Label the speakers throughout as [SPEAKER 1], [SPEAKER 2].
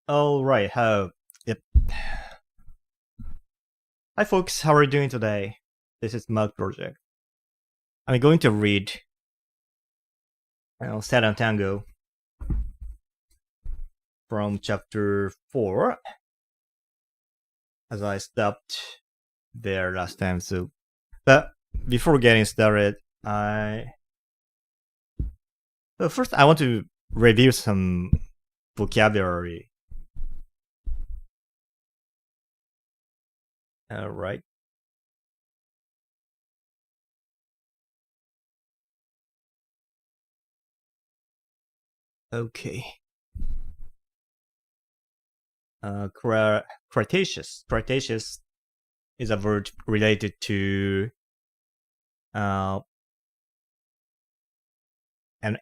[SPEAKER 1] All right. Yep. Hi, folks. How are you doing today? This is Mug Project. I'm going to read Satantango from chapter 4, as I stopped there last time. But before getting started, first I want to review some vocabulary. All right. Okay. Cretaceous. Cretaceous is a word related to an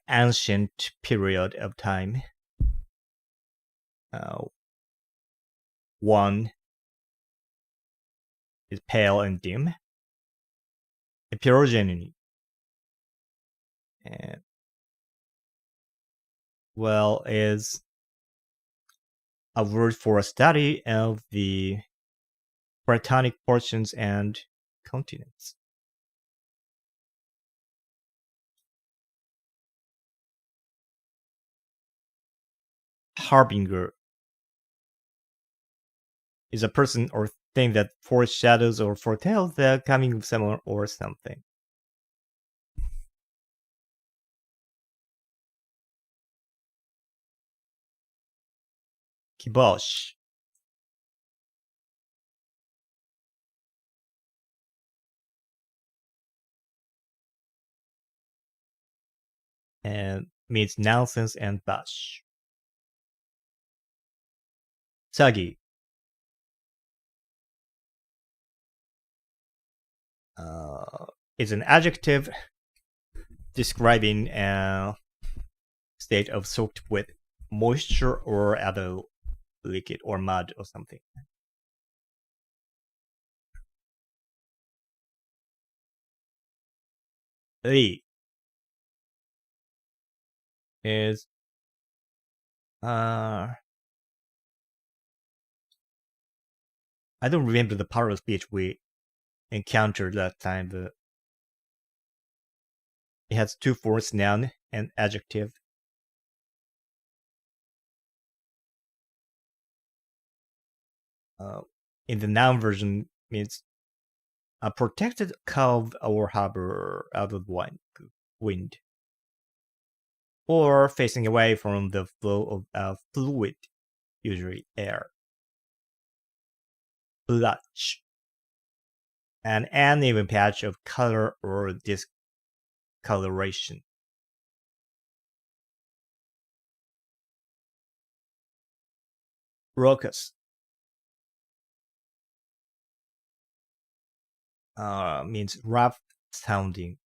[SPEAKER 1] ancient period of time. One is pale and dim. Heterogeneity. And, is a word for a study of the Platonic portions and continents. Harbinger is a person or thing that foreshadows or foretells the coming of someone or something. Kibosh and means nonsense and bosh. Sagi is an adjective describing a state of soaked with moisture or other liquid or mud or something. Li is I don't remember the part of speech we encountered that time, but it has two forms, noun and adjective. In the noun version, means a protected cove or harbor out of wind, or facing away from the flow of fluid, usually air. Blotch, an uneven patch of color or discoloration. Raucous means rough sounding.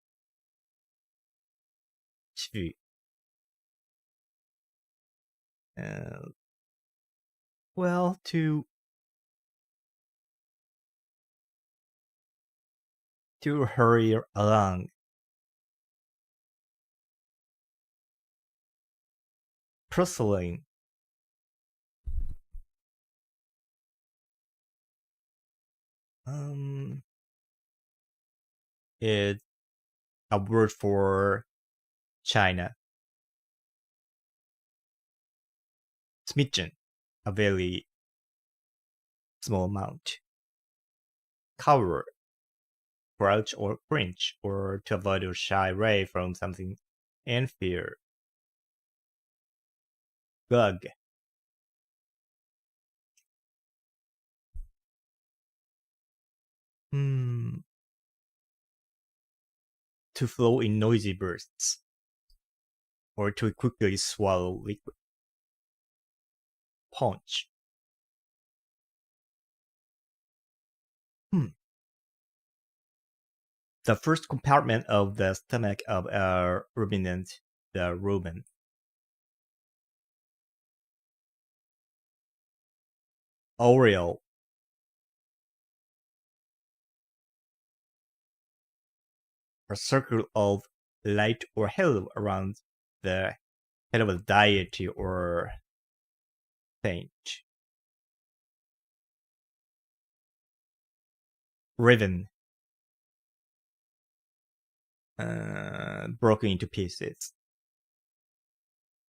[SPEAKER 1] To hurry along. Porcelain is a word for China. Smidgen, a very small amount. Cover, crouch or cringe, or to avoid or shy away from something in fear. Gug. To flow in noisy bursts, or to quickly swallow liquid. Paunch. The first compartment of the stomach of a ruminant, the rumen. Aureole. A circle of light or halo around the head of a deity or faint. Riven. Broken into pieces.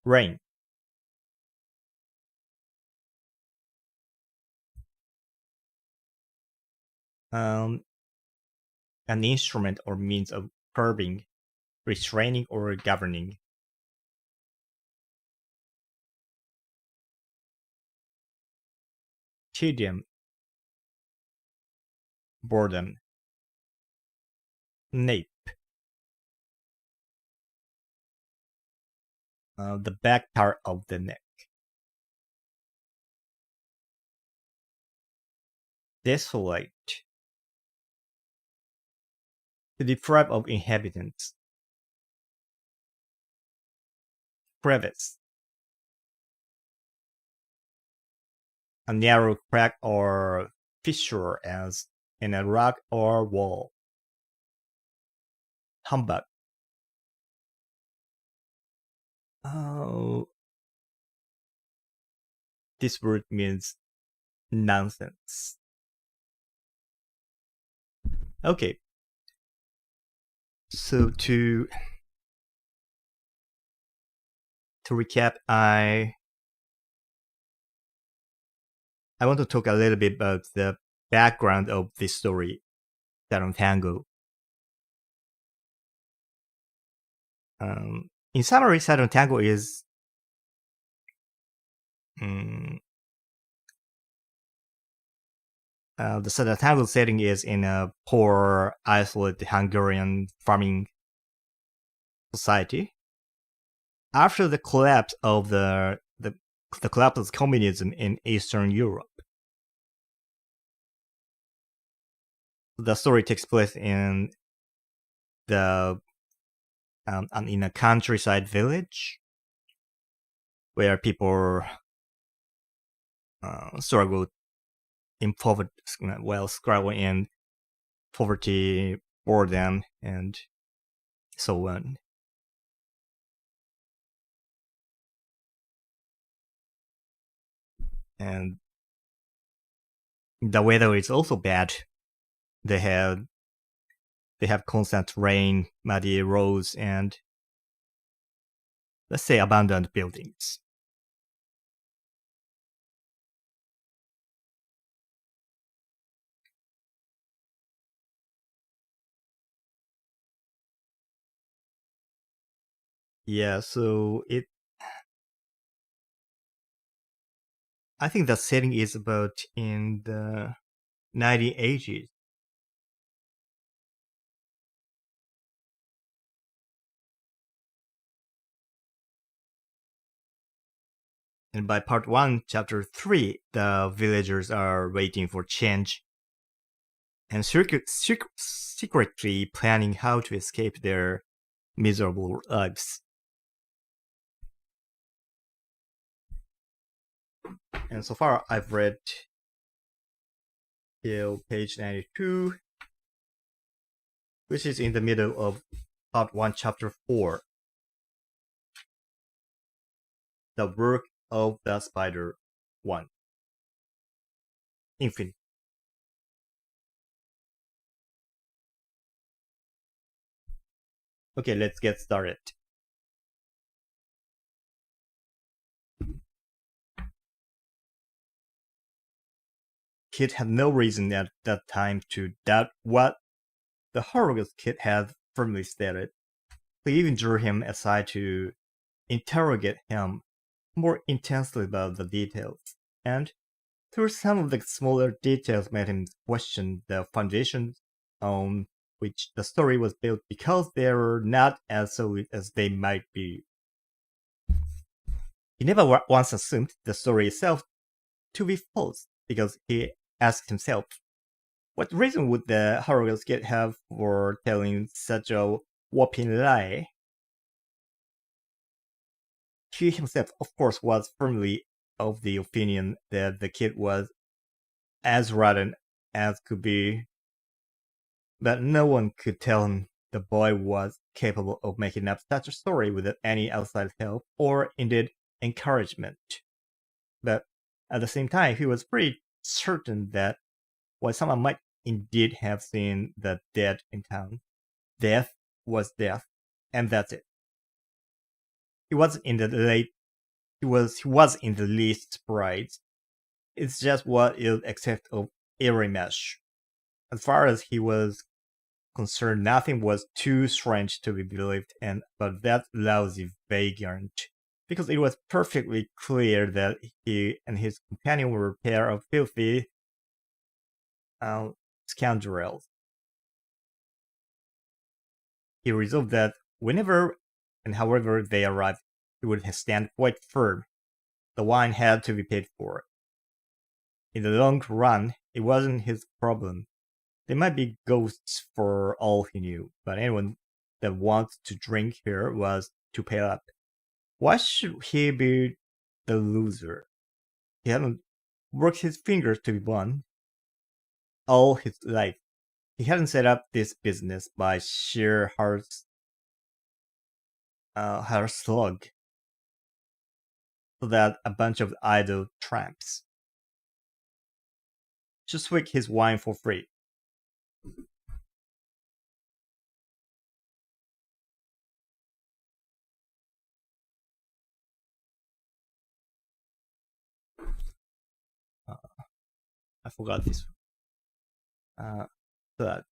[SPEAKER 1] Rain. An instrument or means of curbing, restraining, or governing. Tedium. Boredom. Nape. The back part of the neck. Desolate. To deprive of inhabitants. Crevice. A narrow crack or fissure as in a rock or wall. Humbug. Oh, this word means nonsense. Okay. So to recap, I want to talk a little bit about the background of this story, Satantango. In summary, Satantango is the Satantango setting is in a poor, isolated Hungarian farming society. After the collapse of the collapse of communism in Eastern Europe, the story takes place in in a countryside village where people struggle in poverty, struggle in poverty, boredom, and so on. And the weather is also bad. They have constant rain, muddy roads, and let's say abandoned buildings. Yeah, so I think the setting is about in the 1980s. And by part 1, chapter 3, the villagers are waiting for change and secretly planning how to escape their miserable lives. And so far, I've read till page 92, which is in the middle of part 1, chapter 4. The Work of the Spider 1. Infinite. Okay, let's get started. Kid had no reason at that time to doubt what the Horowitz kid had firmly stated. He even drew him aside to interrogate him more intensely about the details, and through some of the smaller details made him question the foundations on which the story was built because they were not as solid as they might be. He never once assumed the story itself to be false because he asked himself, what reason would the Horowitz kid have for telling such a whopping lie? He himself, of course, was firmly of the opinion that the kid was as rotten as could be, but no one could tell him the boy was capable of making up such a story without any outside help or indeed encouragement. But At the same time, he was pretty certain that while someone might indeed have seen the dead in town, death was death, and that's it. He wasn't in the late. He was in the least surprised. It's just what you'd expect of eerie mesh. As far as he was concerned, nothing was too strange to be believed, and but that lousy vagrant, because it was perfectly clear that he and his companion were a pair of filthy scoundrels. He resolved that whenever and however they arrived, he would stand quite firm. The wine had to be paid for. In the long run, it wasn't his problem. They might be ghosts for all he knew, but anyone that wants to drink here was to pay up. Why should he be the loser? He hadn't worked his fingers to be one all his life. He hadn't set up this business by sheer hard slug, so that a bunch of idle tramps should swig his wine for free. I forgot this. But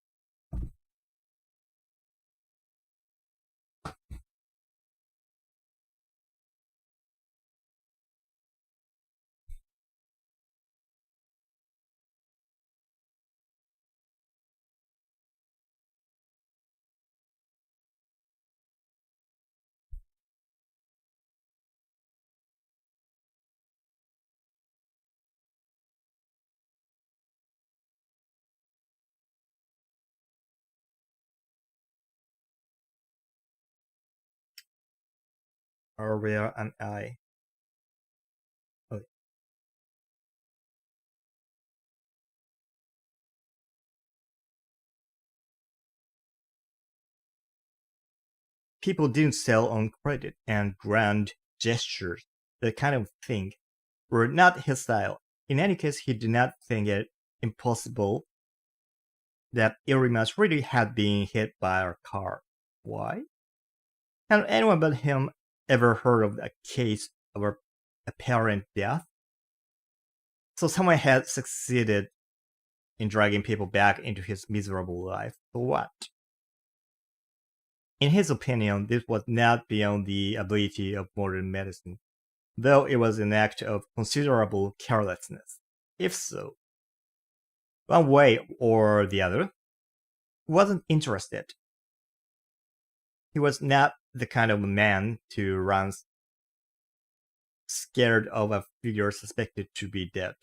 [SPEAKER 1] Aria and I. Oh. People didn't sell on credit, and grand gestures, that kind of thing, were not his style. In any case, he did not think it impossible that Irimas really had been hit by a car. Why? Had anyone but him ever heard of a case of apparent death? So someone had succeeded in dragging people back into his miserable life. For what? In his opinion, this was not beyond the ability of modern medicine, though it was an act of considerable carelessness. If so, one way or the other, he wasn't interested. He was not the kind of man to run scared of a figure suspected to be dead.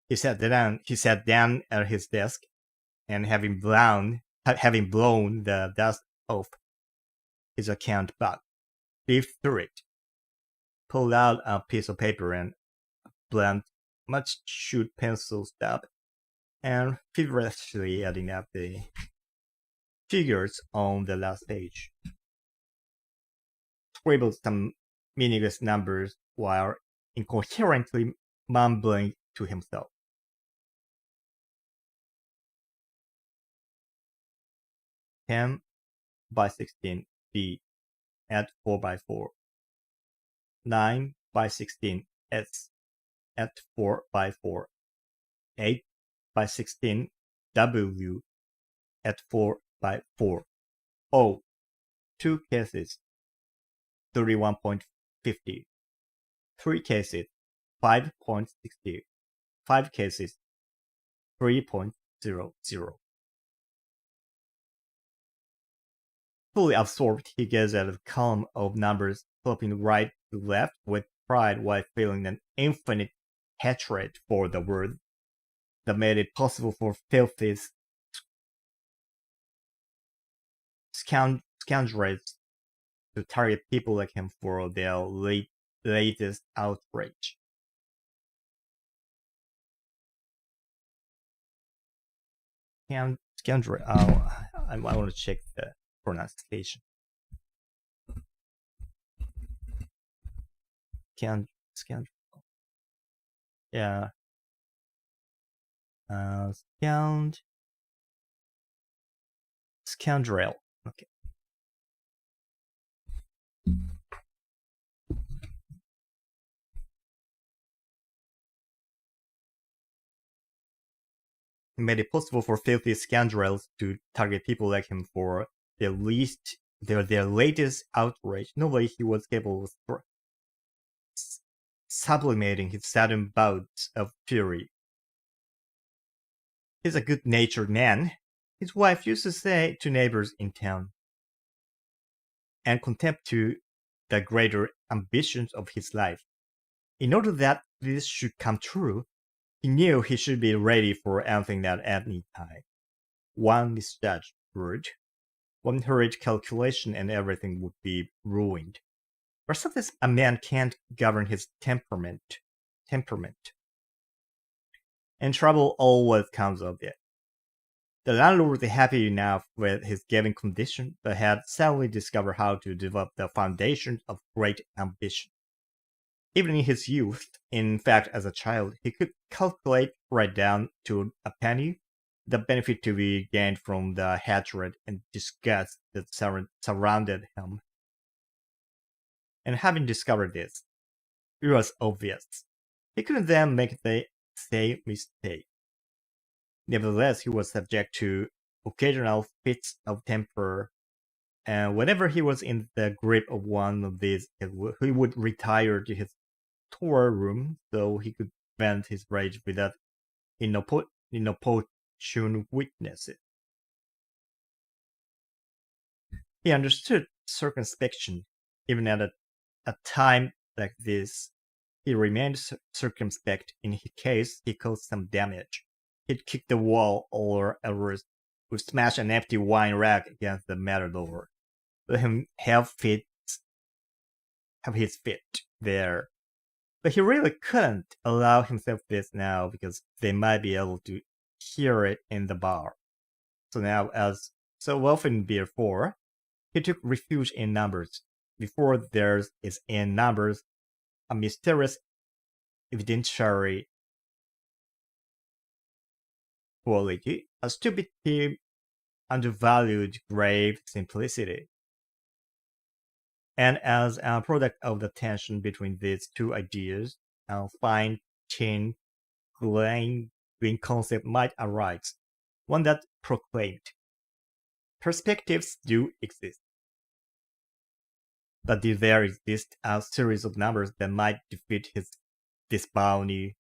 [SPEAKER 1] He sat down at his desk, and having blown the dust off his account book, leafed through it, pulled out a piece of paper and a blunt, much-chewed pencil stub, and feverishly adding up the figures on the last page. Scribbled some meaningless numbers while incoherently mumbling to himself. 10 by 16 B at 4 by 4. 9 by 16 S at 4 by 4. 8 by 16 W at 4 by 4. O, 2 cases, 31.50. 3 cases, 5.60. 5 cases, 3.00. Fully absorbed, he gazed at the column of numbers flipping right to left with pride while feeling an infinite hatred for the world that made it possible for filthy scoundrels to target people like him for their latest outrage. Scoundrel. I want to check the pronunciation. Scoundrel. Yeah. Scoundrel. Okay. He made it possible for filthy scoundrels to target people like him for their latest outrage. Nobody he was capable of sublimating his sudden bouts of fury. He's a good-natured man, his wife used to say to neighbors in town, and contempt to the greater ambitions of his life. In order that this should come true, he knew he should be ready for anything at any time. One misjudged word, one hurried calculation, and everything would be ruined. Or sometimes a man can't govern his temperament. And trouble always comes of it. The landlord was happy enough with his given condition, but had suddenly discovered how to develop the foundations of great ambition. Even in his youth, in fact as a child, he could calculate right down to a penny the benefit to be gained from the hatred and disgust that surrounded him. And having discovered this, it was obvious. He couldn't then make the same mistake. Nevertheless, he was subject to occasional fits of temper, and whenever he was in the grip of one of these, he would retire to his storeroom so he could vent his rage without inopportune witnesses. He understood circumspection, even at a time like this. He remained circumspect in case he caused some damage. He'd kick the wall, or else would smash an empty wine rack against the matador. Let him have his fit there. But he really couldn't allow himself this now because they might be able to hear it in the bar. So now, as so often before, he took refuge in numbers. Before there is in numbers a mysterious evidentiary quality, a stupidity, undervalued grave simplicity. And as a product of the tension between these two ideas, a fine-tuned green concept might arise, one that proclaimed, perspectives do exist. But did there exist a series of numbers that might defeat this bony,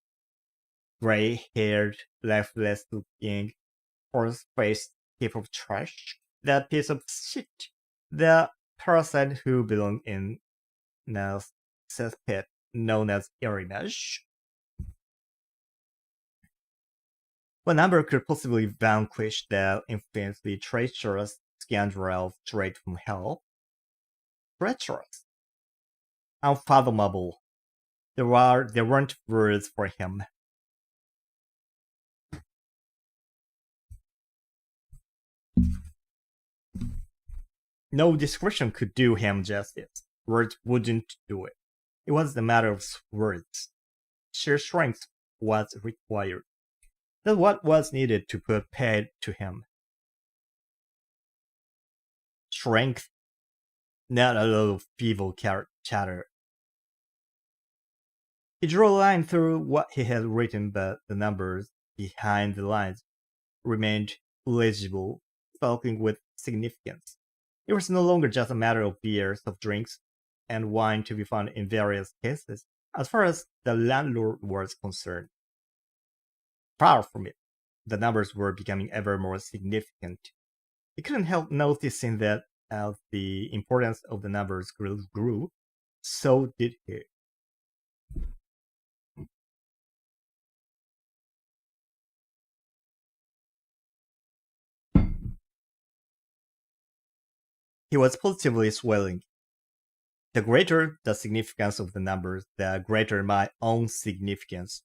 [SPEAKER 1] gray-haired, lifeless-looking, horse-faced heap of trash? That piece of shit? The parasite who belonged in the cesspit known as Image? What number could possibly vanquish the infinitely treacherous scoundrel straight from hell? Treacherous, unfathomable. There weren't words for him. No description could do him justice. Words wouldn't do it. It was a matter of words. Sheer strength was required. That's what was needed to put paid to him. Strength, not a little feeble chatter. He drew a line through what he had written, but the numbers behind the lines remained legible, sparkling with significance. It was no longer just a matter of beer, soft drinks, and wine to be found in various cases, as far as the landlord was concerned. Far from it. The numbers were becoming ever more significant. He couldn't help noticing that as the importance of the numbers grew, so did he. He was positively swelling. The greater the significance of the numbers, the greater my own significance.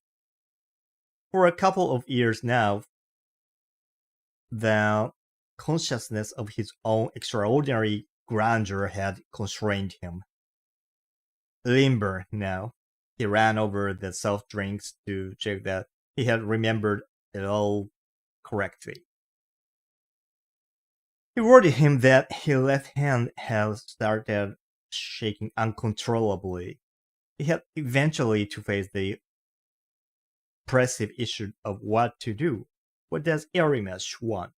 [SPEAKER 1] For a couple of years now, the consciousness of his own extraordinary grandeur had constrained him. Limber now, He ran over the soft drinks to check that he had remembered it all correctly. It worried him that his left hand had started shaking uncontrollably. He had eventually to face the pressive issue of what to do. What does Arimash want?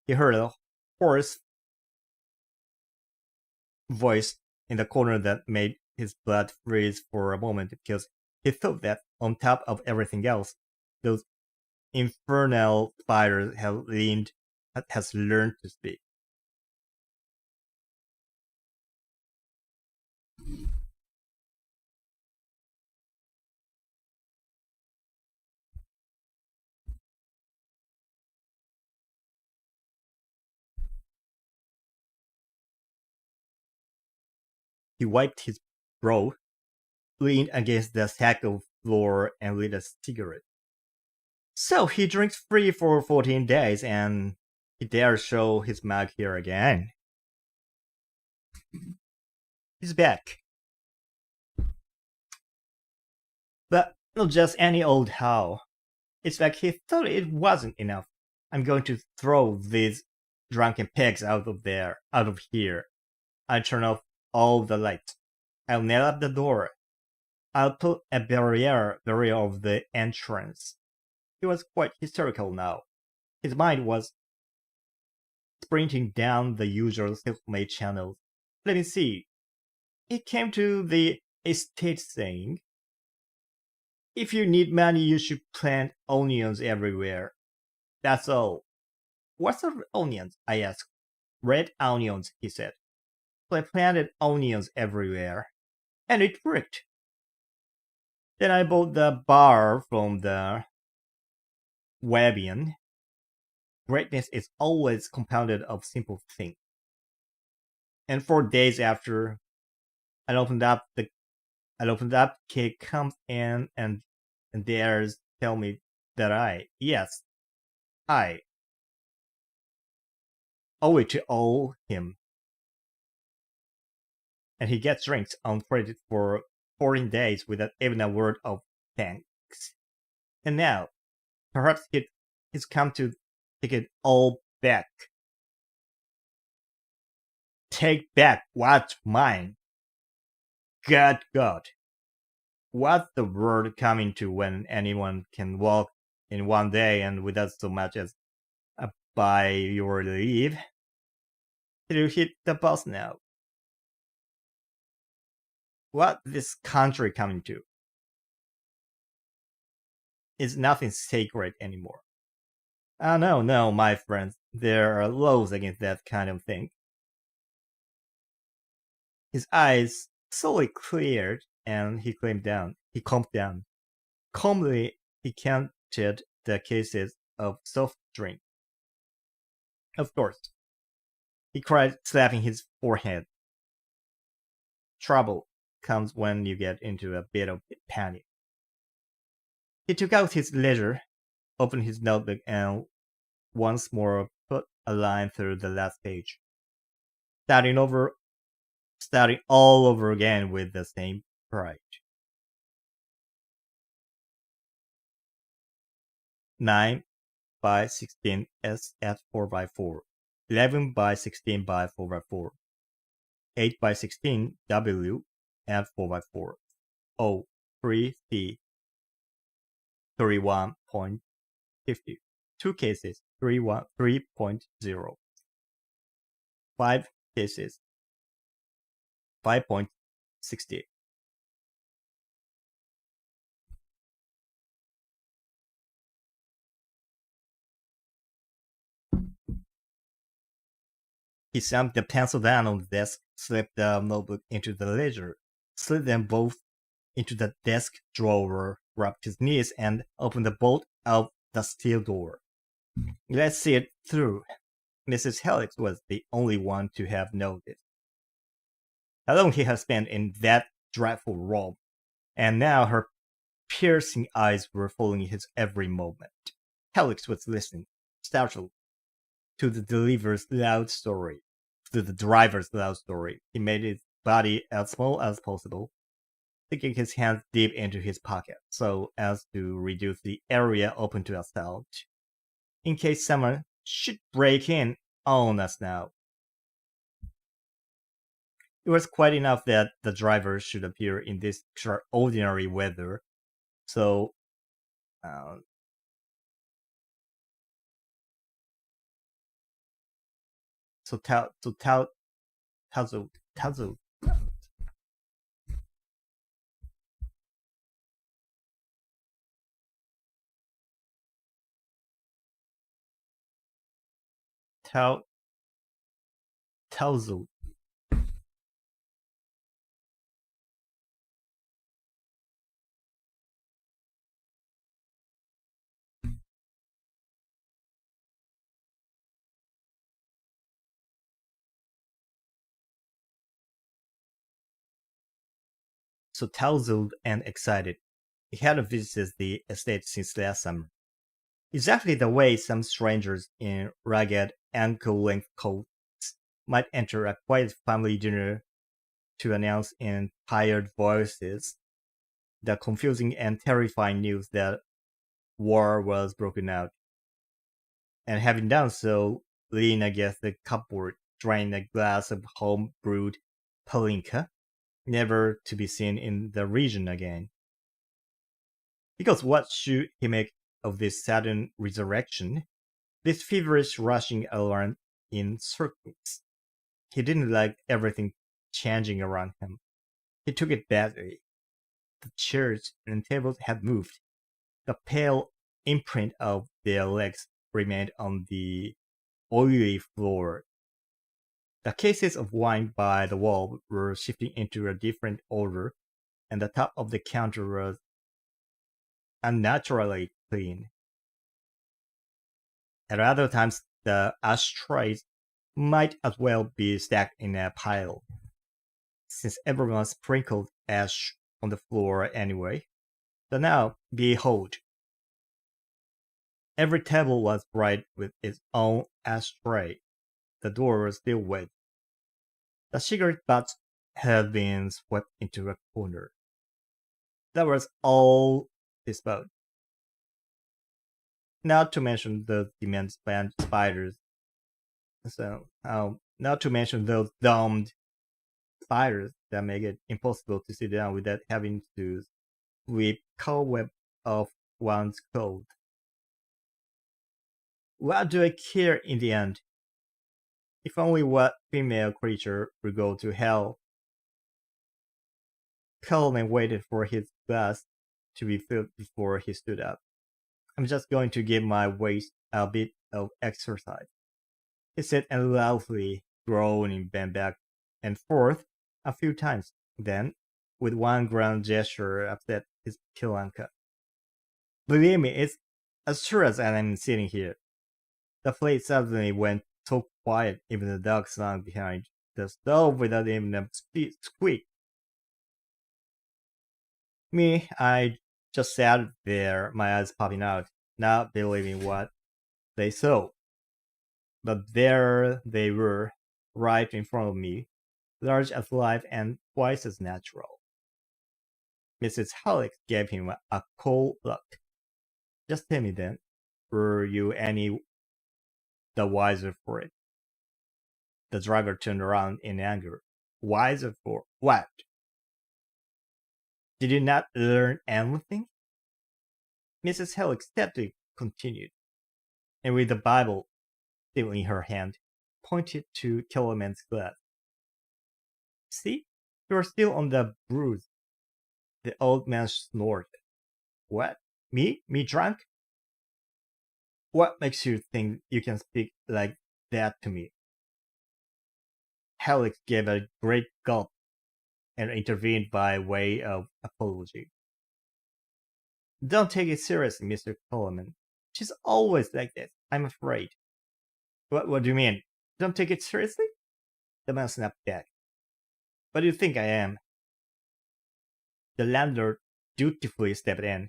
[SPEAKER 1] He heard a hoarse voice in the corner that made his blood freeze for a moment because he thought that on top of everything else, those infernal spiders has learned to speak. He wiped his brow, leaned against the sack of floor, and lit a cigarette. So he drinks free for 14 days, and he dares show his mug here again. He's back. But not just any old how. It's like he thought it wasn't enough. I'm going to throw these drunken pigs out of here. I turn off all the lights. I'll nail up the door. I'll put a barrier of the entrance. He was quite hysterical now. His mind was sprinting down the usual self-made channels. Let me see. He came to the estate saying, if you need money, you should plant onions everywhere. That's all. What sort of onions? I asked. Red onions, he said. So I planted onions everywhere. And it worked. Then I bought the bar from the Wabian. Greatness is always compounded of simple things. And 4 days after, I opened up, kid comes in and dares tell me that I owe it to all him. And he gets drinks on credit for 14 days without even a word of thanks. And now, perhaps he's come to take it all back. Take back what's mine. God. What's the world coming to when anyone can walk in one day and without so much as a by your leave? It'll hit the bus now. What this country coming to? Is nothing sacred anymore. No, my friends. There are laws against that kind of thing. His eyes slowly cleared and he calmed down. Calmly, he counted the cases of soft drink. Of course, he cried, slapping his forehead. Trouble comes when you get into a bit of panic. He took out his ledger, opened his notebook, and once more put a line through the last page. Starting all over again with the same pride. 9 by 16 S at 4x4, 11 by 16 by 4x4, 8 by 16 W at 4x4, O 3C 31.50, 2 cases 3.0, 5 cases 5.60. He slammed the pencil down on the desk, slipped the notebook into the ledger, slid them both into the desk drawer, rubbed his knees, and opened the bolt of the steel door. Let's see it through. Mrs. Helix was the only one to have noticed. How long he had spent in that dreadful robe, and now her piercing eyes were following his every movement. Helix was listening, startled, to the driver's loud story. He made his body as small as possible, sticking his hands deep into his pocket so as to reduce the area open to assault, in case someone should break in on us now. It was quite enough that the driver should appear in this extraordinary weather, so uh, so Tazo Tazo so tousled and excited. He hadn't visited the estate since last summer. Exactly the way some strangers in ragged ankle-length coats might enter a quiet family dinner to announce in tired voices the confusing and terrifying news that war was broken out. And having done so, lean against the cupboard, drain a glass of home-brewed palinka, never to be seen in the region again. Because what should he make of this sudden resurrection, this feverish rushing around in circles? He didn't like everything changing around him. He took it badly. The chairs and tables had moved. The pale imprint of their legs remained on the oily floor. The cases of wine by the wall were shifting into a different order, and the top of the counter was unnaturally clean. At other times, the ashtrays might as well be stacked in a pile, since everyone sprinkled ash on the floor anyway. But now, behold, every table was bright with its own ashtray. The door was still wet. The cigarette butts had been swept into a corner. That was all disposed. Not to mention the demand spiders. Not to mention those domed spiders that make it impossible to sit down without having to sweep cobweb off one's clothes. What do I care in the end? If only what female creature would go to hell. Coleman waited for his glass to be filled before he stood up. I'm just going to give my waist a bit of exercise, he said loudly, groaning back and forth a few times, then, with one grand gesture, upset his palanca. Believe me, it's as sure as I'm sitting here. The place suddenly went so quiet, even the dog sung behind the stove without even a squeak. Me, I just sat there, my eyes popping out, not believing what they saw. But there they were, right in front of me, large as life and twice as natural. Mrs. Halleck gave him a cold look. Just tell me then, were you any the wiser for it? The driver turned around in anger. Wiser for what? Did you not learn anything? Mrs. Halleck steadily continued, and with the Bible still in her hand, pointed to Kellerman's glass. See, you are still on the bruise. The old man snorted. What? Me? Me drunk? What makes you think you can speak like that to me? Halleck gave a great gulp and intervened by way of apology. Don't take it seriously, Mr. Coleman. She's always like this, I'm afraid. What do you mean? Don't take it seriously? The man snapped back. What do you think I am? The landlord dutifully stepped in.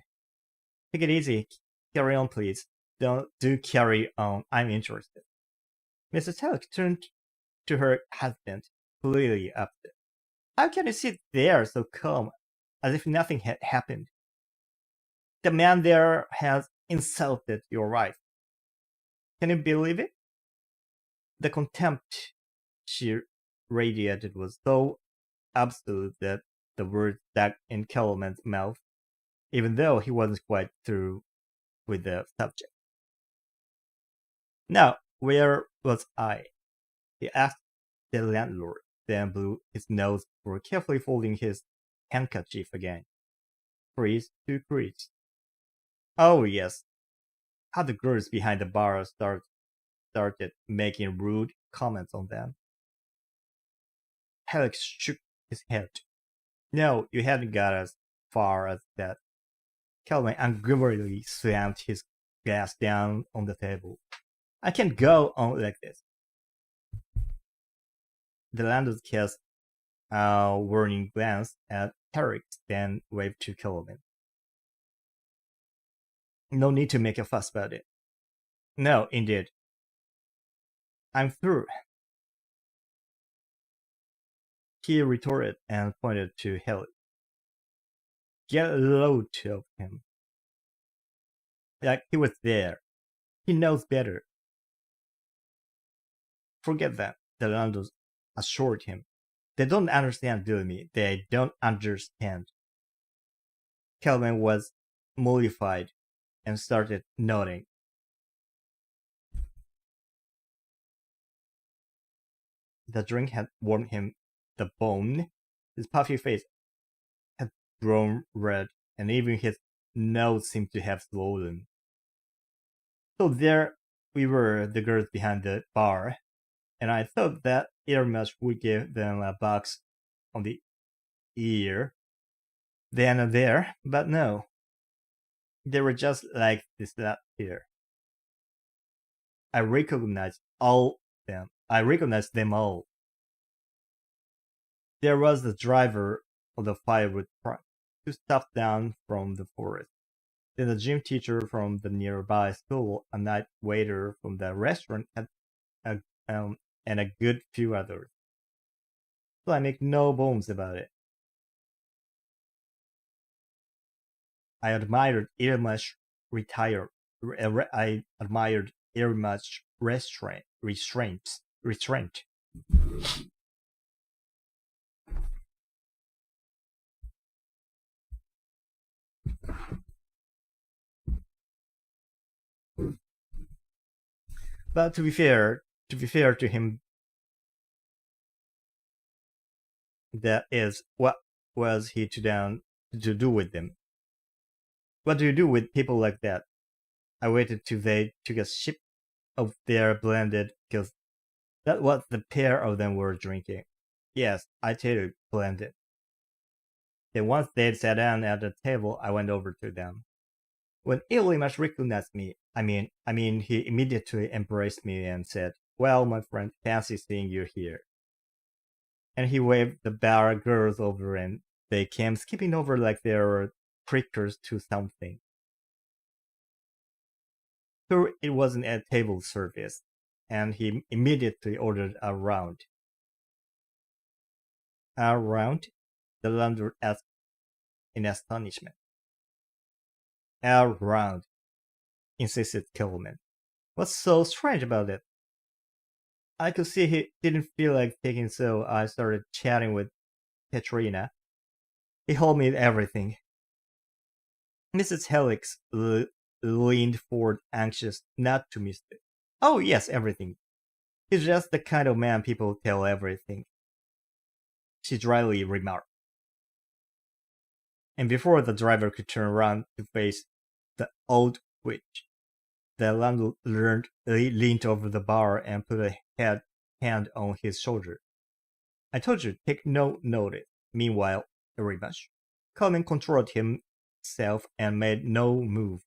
[SPEAKER 1] Take it easy. Carry on, please. Do carry on. I'm interested. Mrs. Halleck turned to her husband, clearly upset. How can you sit there so calm as if nothing had happened. The man there has insulted your wife. Can you believe it? The contempt she radiated was so absolute that the words stuck in Kellerman's mouth, even though he wasn't quite through with the subject. Now, where was I? He asked the landlord, then blew his nose before carefully folding his handkerchief again. Crease to crease. Oh, yes. How the girls behind the bar started making rude comments on them. Alex shook his head. No, you haven't got as far as that. Calvin angrily slammed his glass down on the table. I can't go on like this. The landlord cast a warning glance at Eric, then waved to Kelvin. No need to make a fuss about it. No, indeed. I'm through. He retorted and pointed to Haley. Get a load of him. Like he was there. He knows better. Forget that, the landlord assured him. They don't understand, believe me. They don't understand. Calvin was mollified and started nodding. The drink had warmed him the bone. His puffy face had grown red, and even his nose seemed to have swollen. So there we were, the girls behind the bar, and I thought that earmuffs would give them a box on the ear then and there, but no. They were just like this lad here. I recognized them all. There was the driver of the firewood truck, who stopped down from the forest. Then the gym teacher from the nearby school, a night waiter from the restaurant, and a good few others. So I make no bones about it. I admired Irma's restraint. But to be fair to him, that is, what was he to do with them? What do you do with people like that? I waited till they took a sip of their blended, because that's what the pair of them were drinking. Yes, I tell you, blended. Then once they'd sat down at the table, I went over to them. When Ilimash recognized me, I mean, he immediately embraced me and said, "Well, my friend, fancy seeing you here." And he waved the bar girls over, and they came skipping over like they were prickers to something. So it wasn't a table service, and he immediately ordered a round. A round? The landlord asked in astonishment. A round, insisted Kellerman. What's so strange about it? I could see he didn't feel like taking, so I started chatting with Katrina. He told me everything. Mrs. Helix leaned forward, anxious not to miss it. Oh, yes, everything. He's just the kind of man people tell everything, she dryly remarked. And before the driver could turn around to face the old witch, the landlord leaned over the bar and put a hand on his shoulder. I told you, take no notice. Meanwhile, very much. Colin controlled himself and made no move.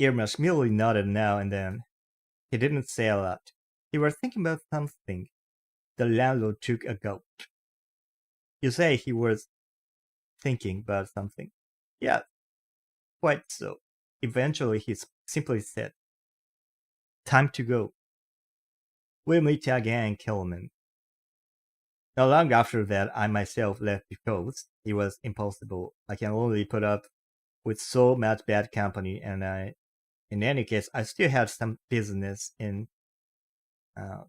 [SPEAKER 1] Irmash merely nodded now and then. He didn't say a lot. He was thinking about something. The landlord took a gulp. You say he was thinking about something? Yeah, quite so. Eventually he simply said, "Time to go. We'll meet again, Kellerman." Not long after that, I myself left because it was impossible. I can only put up with so much bad company, and in any case, I still had some business in uh,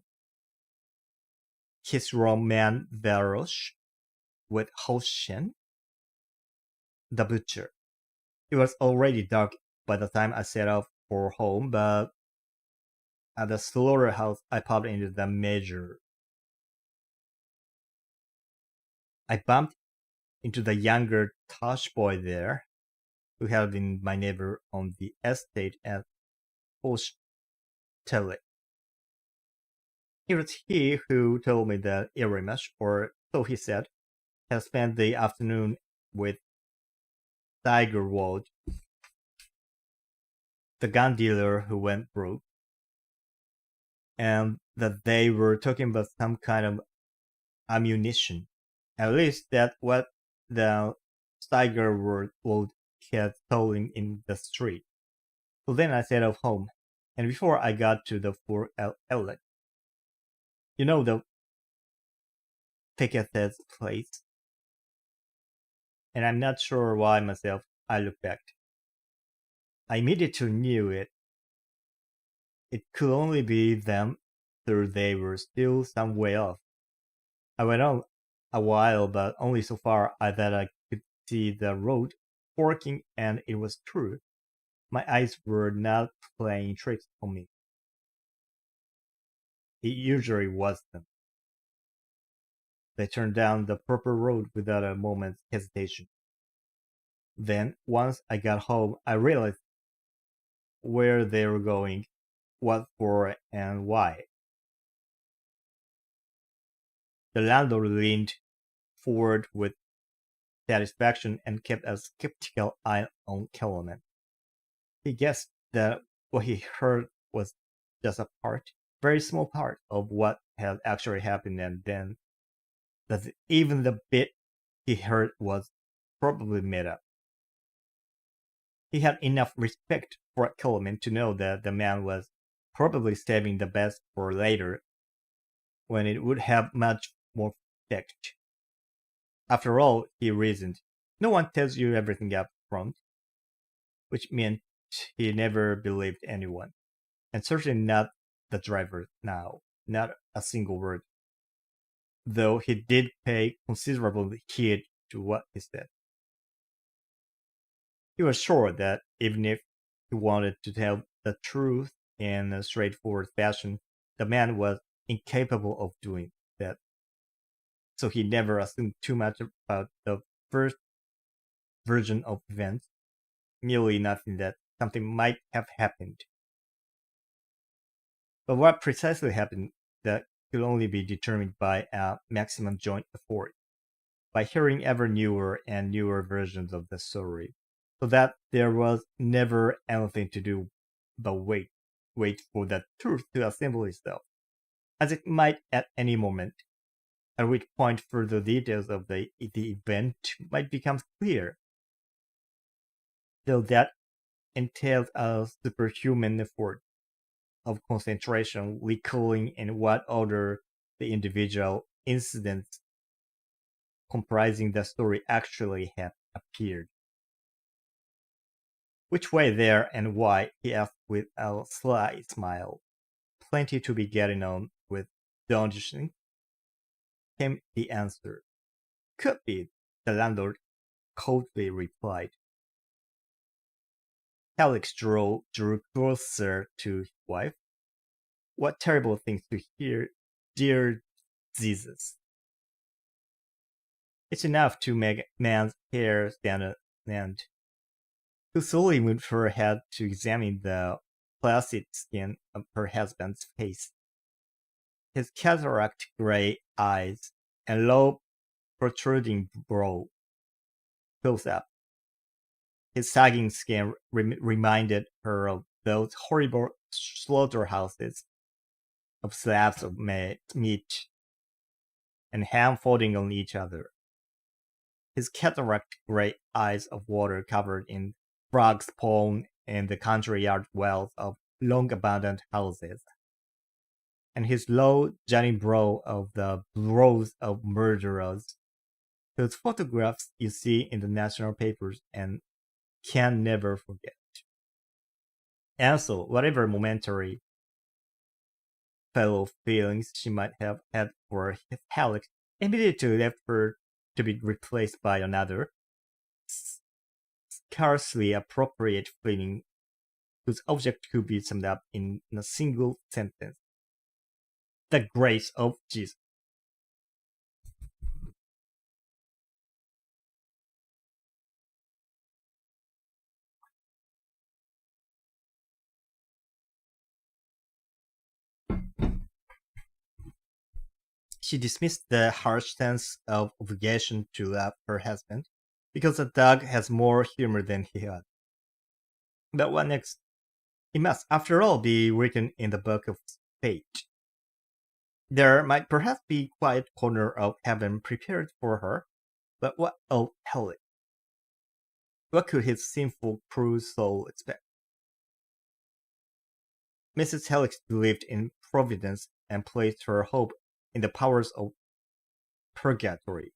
[SPEAKER 1] Kisroman Verosh with Hoshin, the butcher. It was already dark by the time I set off for home, but at the slaughterhouse, I popped into the major. I bumped into the younger Tosh boy there, who had been my neighbor on the estate at Ostele. It was he who told me that Irimash, or so he said, had spent the afternoon with Tigerwald, the gun dealer who went broke, and that they were talking about some kind of ammunition. At least that's what the Tigerwald had told him in the street. So then I set off home, and before I got to the Fort Outlet, you know the Pickett's place, and I'm not sure why myself I looked back. I immediately knew it. It could only be them, though they were still some way off. I went on a while, but only so far that I could see the road forking, and it was true. My eyes were not playing tricks on me. It usually was them. They turned down the proper road without a moment's hesitation. Then, once I got home, I realized where they were going, what for, and why. The landlord leaned forward with satisfaction and kept a skeptical eye on Kellerman. He guessed that what he heard was just a part, very small part, of what had actually happened, and then that even the bit he heard was probably made up. He had enough respect for Kellerman to know that the man was probably saving the best for later, when it would have much more effect. After all, he reasoned, no one tells you everything up front, which meant he never believed anyone, and certainly not the driver now, not a single word, though he did pay considerable heed to what he said. He was sure that even if he wanted to tell the truth in a straightforward fashion, the man was incapable of doing that. So he never assumed too much about the first version of events, merely nothing that something might have happened. But what precisely happened that could only be determined by a maximum joint effort, by hearing ever newer and newer versions of the story, so that there was never anything to do but wait for the truth to assemble itself, as it might at any moment, at which point further details of the event might become clear, though that entailed a superhuman effort of concentration, recalling in what order the individual incidents comprising the story actually had appeared. Which way there and why? He asked with a sly smile. Plenty to be getting on with, don't you think? Came the answer. Could be, the landlord coldly replied. Alex drew closer to his wife. What terrible things to hear, dear Jesus. It's enough to make man's hair stand on end. Who slowly moved her head to examine the placid skin of her husband's face. His cataract gray eyes and low protruding brow. Close up. His sagging skin reminded her of those horrible slaughterhouses of slabs of meat and ham folding on each other. His cataract gray eyes of water covered in frog spawn in the country yard wells of long abandoned houses. and his low Johnny Bro of the Bros of Murderers. Those photographs you see in the national papers and can never forget. And so, whatever momentary fellow feelings she might have had for Alex immediately left her to be replaced by another, scarcely appropriate feeling whose object could be summed up in a single sentence: the grace of Jesus. She dismissed the harsh sense of obligation to love her husband, because the dog has more humor than he had. But what next? He must, after all, be written in the book of fate. There might perhaps be a quiet corner of heaven prepared for her, but what of hell? What could his sinful, cruel soul expect? Mrs. Helix believed in providence and placed her hope in the powers of purgatory.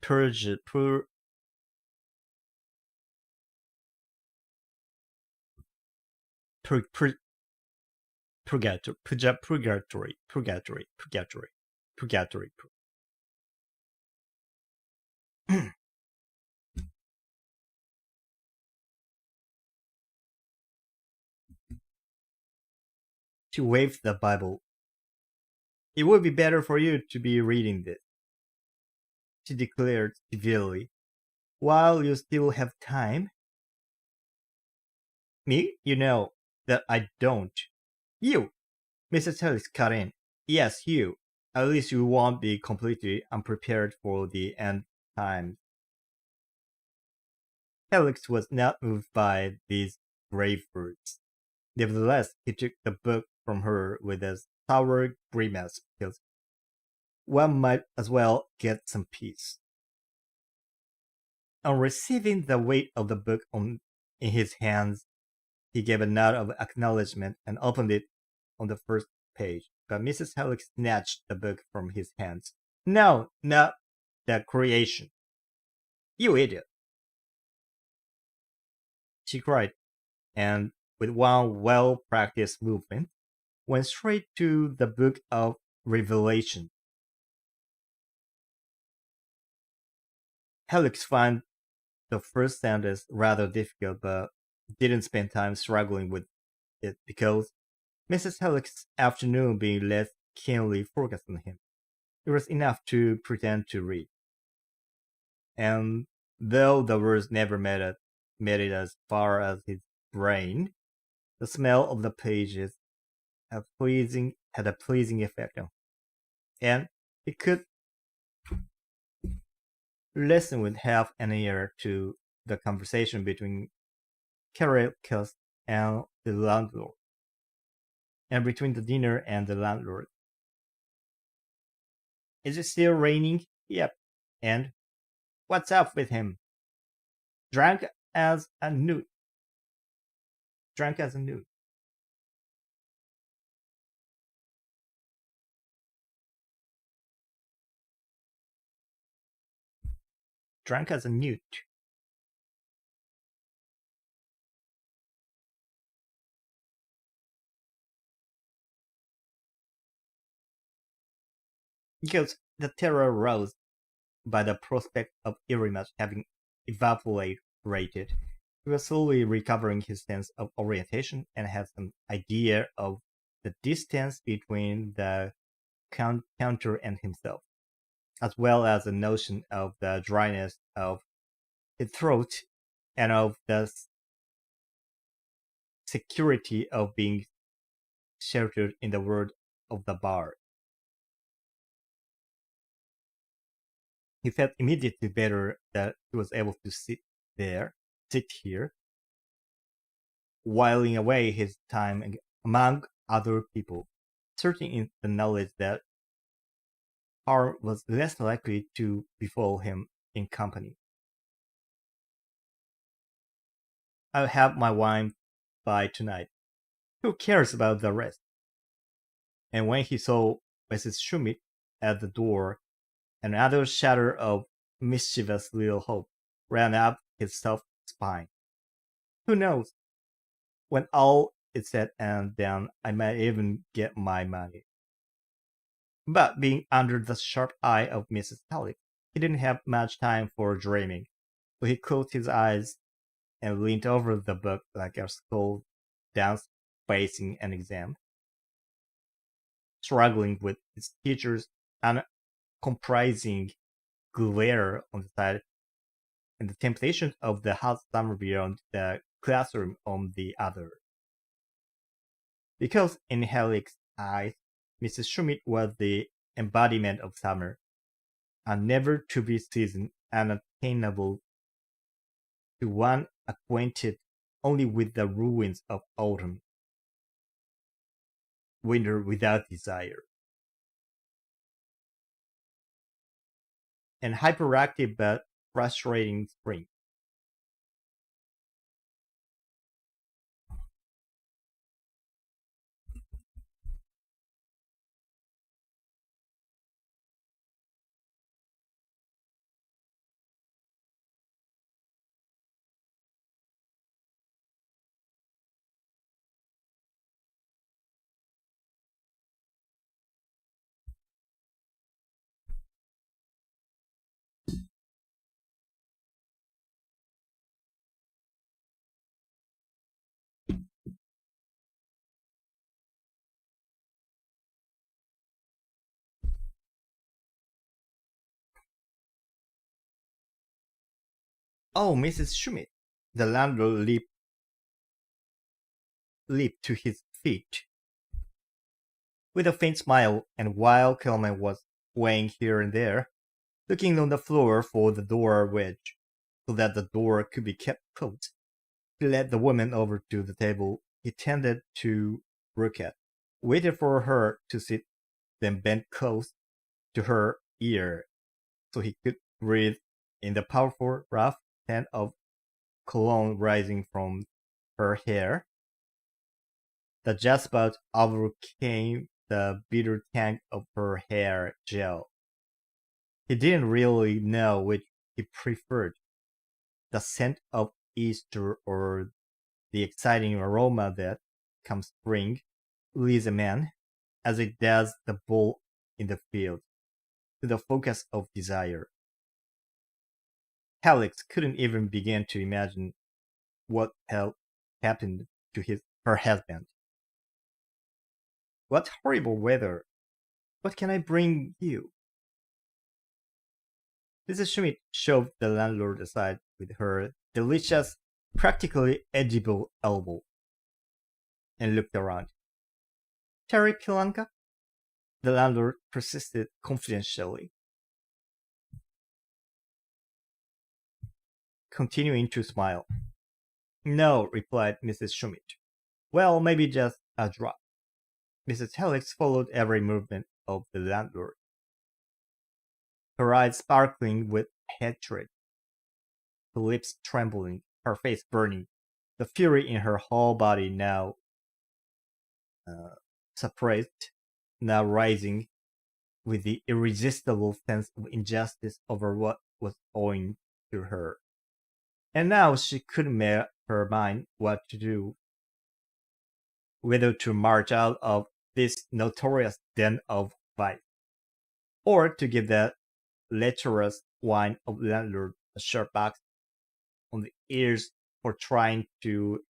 [SPEAKER 1] Purgatory. She waved the Bible. It would be better for you to be reading this, she declared severely, while you still have time. Me? You know that I don't. You! Mrs. Ellis cut in. Yes, you. At least you won't be completely unprepared for the end times. Helix was not moved by these brave words. Nevertheless, he took the book from her with a sour grimace, because one might as well get some peace. On receiving the weight of the book in his hands, he gave a nod of acknowledgment and opened it on the first page. But Mrs. Helix snatched the book from his hands. No, not the creation. You idiot! She cried, and with one well-practiced movement, went straight to the book of Revelation. Helix found the first sentence rather difficult, but didn't spend time struggling with it because Mrs. Helix's afternoon being less keenly focused on him. It was enough to pretend to read. And though the words never made it as far as his brain, the smell of the pages had a pleasing effect on him. And he could listen with half an ear to the conversation between Caracas and the landlord, and between the dinner and the landlord. Is it still raining? Yep. And what's up with him? Drunk as a newt. Drunk as a newt. Drunk as a newt. Because the terror roused by the prospect of Irimas having evaporated, he was slowly recovering his sense of orientation and had some idea of the distance between the counter and himself, as well as a notion of the dryness of his throat and of the security of being sheltered in the word of the bar. He felt immediately better that he was able to sit here, whiling away his time among other people, certain in the knowledge that harm was less likely to befall him in company. I'll have my wine by tonight. Who cares about the rest? And when he saw Mrs. Schmidt at the door, another shudder of mischievous little hope ran up his soft spine. Who knows? When all is said and done, I might even get my money. But being under the sharp eye of Mrs. Halleck, he didn't have much time for dreaming, so he closed his eyes and leaned over the book like a school dance facing an exam, struggling with his teacher's uncompromising glare on the side and the temptation of the hot summer beyond the classroom on the other. Because in Halleck's eyes, Mrs. Schmidt was the embodiment of summer, a never-to-be season unattainable to one acquainted only with the ruins of autumn, winter without desire, and hyperactive but frustrating spring. Oh, Mrs. Schmidt! The landlord leaped to his feet with a faint smile, and while Kelman was swaying here and there, looking on the floor for the door wedge, so that the door could be kept closed, he led the woman over to the table he tended to work at, waited for her to sit, then bent close to her ear so he could breathe in the powerful, rough scent of cologne rising from her hair, that just about overcame the bitter tang of her hair gel. He didn't really know which he preferred, the scent of Easter or the exciting aroma that, come spring, leads a man, as it does the bull in the field, to the focus of desire. Alex couldn't even begin to imagine what had happened to her husband. What horrible weather! What can I bring you? Mrs. Schmidt shoved the landlord aside with her delicious, practically edible elbow, and looked around. Terry Pilanka? The landlord persisted confidentially, continuing to smile. No, replied Mrs. Schmidt. Well, maybe just a drop. Mrs. Helix followed every movement of the landlord, her eyes sparkling with hatred, her lips trembling, her face burning, the fury in her whole body now suppressed, now rising with the irresistible sense of injustice over what was owing to her. And now she couldn't make her mind what to do, whether to march out of this notorious den of vice, or to give that lecherous wine of landlord a sharp box on the ears for trying to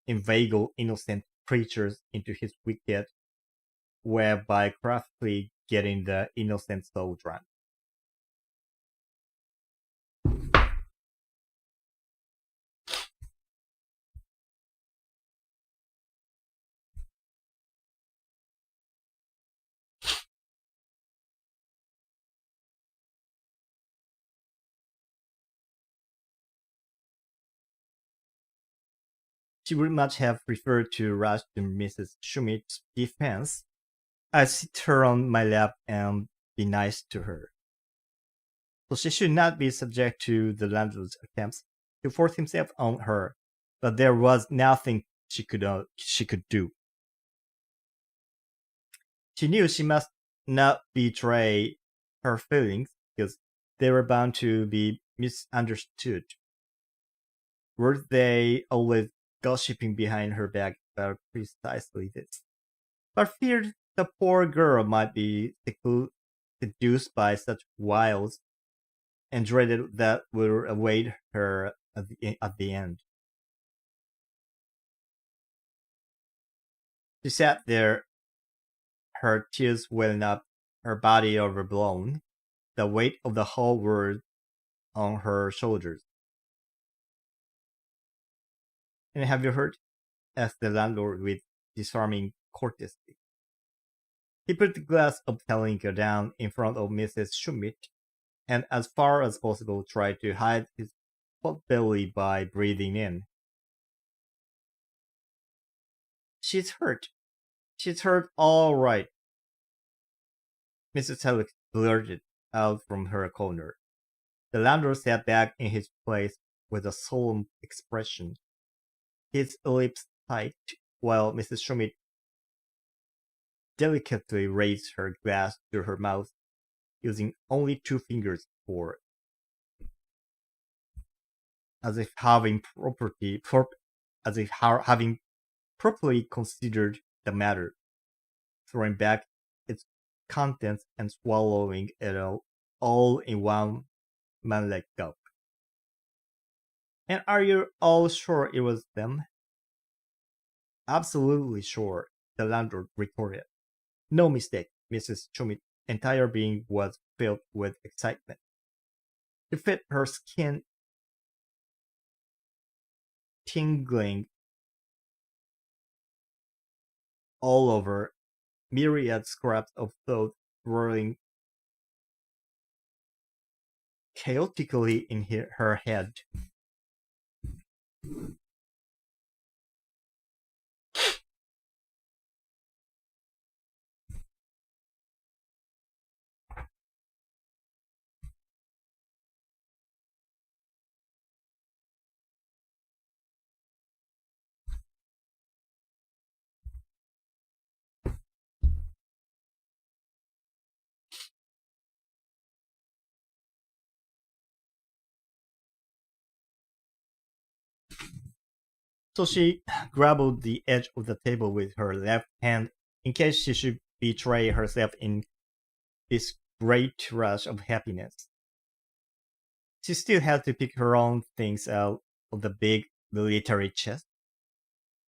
[SPEAKER 1] inveigle innocent creatures into his wicked web by craftily getting the innocent soul drunk. She would much have preferred to rush to Mrs. Schmidt's defense, I sit her on my lap and be nice to her. So she should not be subject to the landlord's attempts to force himself on her, but there was nothing she could do. She knew she must not betray her feelings because they were bound to be misunderstood. Were they always gossiping behind her back about precisely this? But feared the poor girl might be seduced by such wiles, and dreaded that would await her at the end. She sat there, her tears welling up, her body overblown, the weight of the whole world on her shoulders. "And have you heard?" asked the landlord with disarming courtesy. He put the glass of Talinka down in front of Mrs. Schmidt, and as far as possible tried to hide his pot belly by breathing in. She's hurt. She's hurt all right," Mrs. Hellick blurted out from her corner. The landlord sat back in his place with a solemn expression, his lips tight, while Mrs. Schmidt delicately raised her glass to her mouth, using only 2 fingers for it, as if having properly considered the matter, throwing back its contents and swallowing it all in one manlike gulp. "And are you all sure it was them?" "Absolutely sure," the landlord retorted. "No mistake." Mrs. Schmidt's entire being was filled with excitement. She felt her skin tingling all over, myriad scraps of thought whirling chaotically in her head. So she grabbed the edge of the table with her left hand in case she should betray herself in this great rush of happiness. She still had to pick her own things out of the big military chest,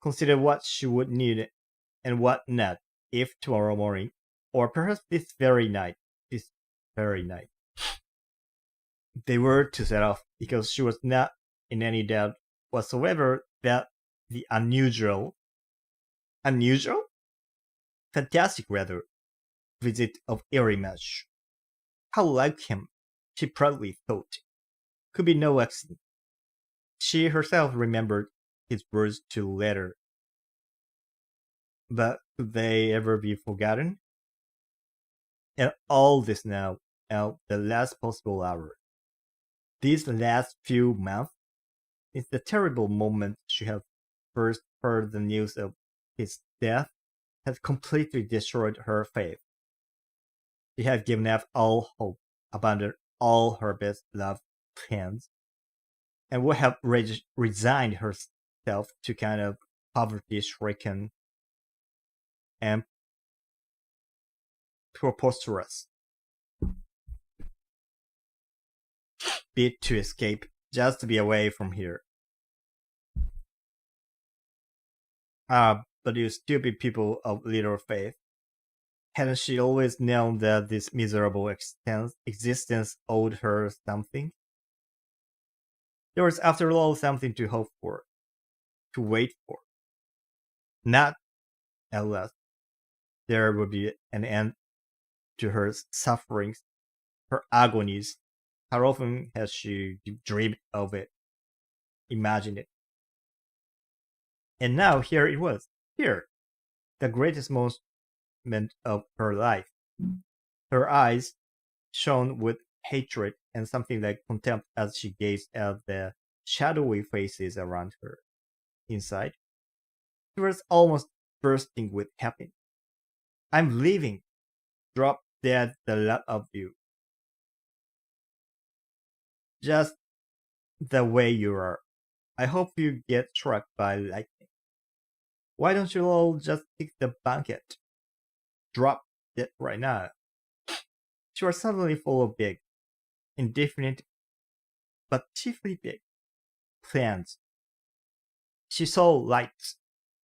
[SPEAKER 1] consider what she would need and what not, if tomorrow morning, or perhaps this very night, they were to set off, because she was not in any doubt whatsoever that the unusual, fantastic rather, visit of Arimash, how like him, she proudly thought, could be no accident. She herself remembered his words to the letter. But could they ever be forgotten? And all this now, at the last possible hour. These last few months, since the terrible moment she had first heard the news of his death, had completely destroyed her faith. She had given up all hope, abandoned all her best loved plans, and would have resigned herself to kind of poverty-stricken and preposterous bid to escape, just to be away from here. But you stupid people of little faith. Hadn't she always known that this miserable existence owed her something? There was, after all, something to hope for, to wait for. Not, at last, there would be an end to her sufferings, her agonies. How often has she dreamed of it, imagined it? And now here it was, here, the greatest, most disappointment of her life. Her eyes shone with hatred and something like contempt as she gazed at the shadowy faces around her. Inside, she was almost bursting with happiness. I'm leaving. Drop dead the lot of you. Just the way you are. I hope you get struck by lightning. Why don't you all just take the bucket? Drop it right now. She was suddenly full of big, indefinite, but chiefly big, plans. She saw lights,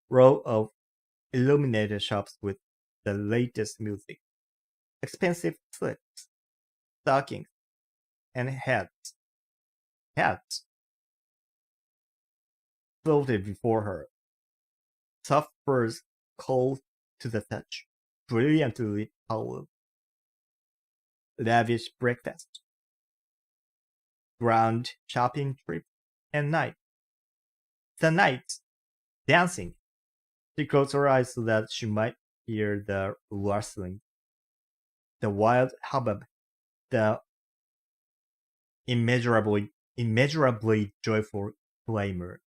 [SPEAKER 1] row of illuminated shops with the latest music, expensive slips, stockings, and hats. Hats floated before her, soft furs cold to the touch, brilliantly lit towels, lavish breakfast, grand shopping trip, and night. The nights, dancing. She closed her eyes so that she might hear the rustling, the wild hubbub, the immeasurably joyful clamor.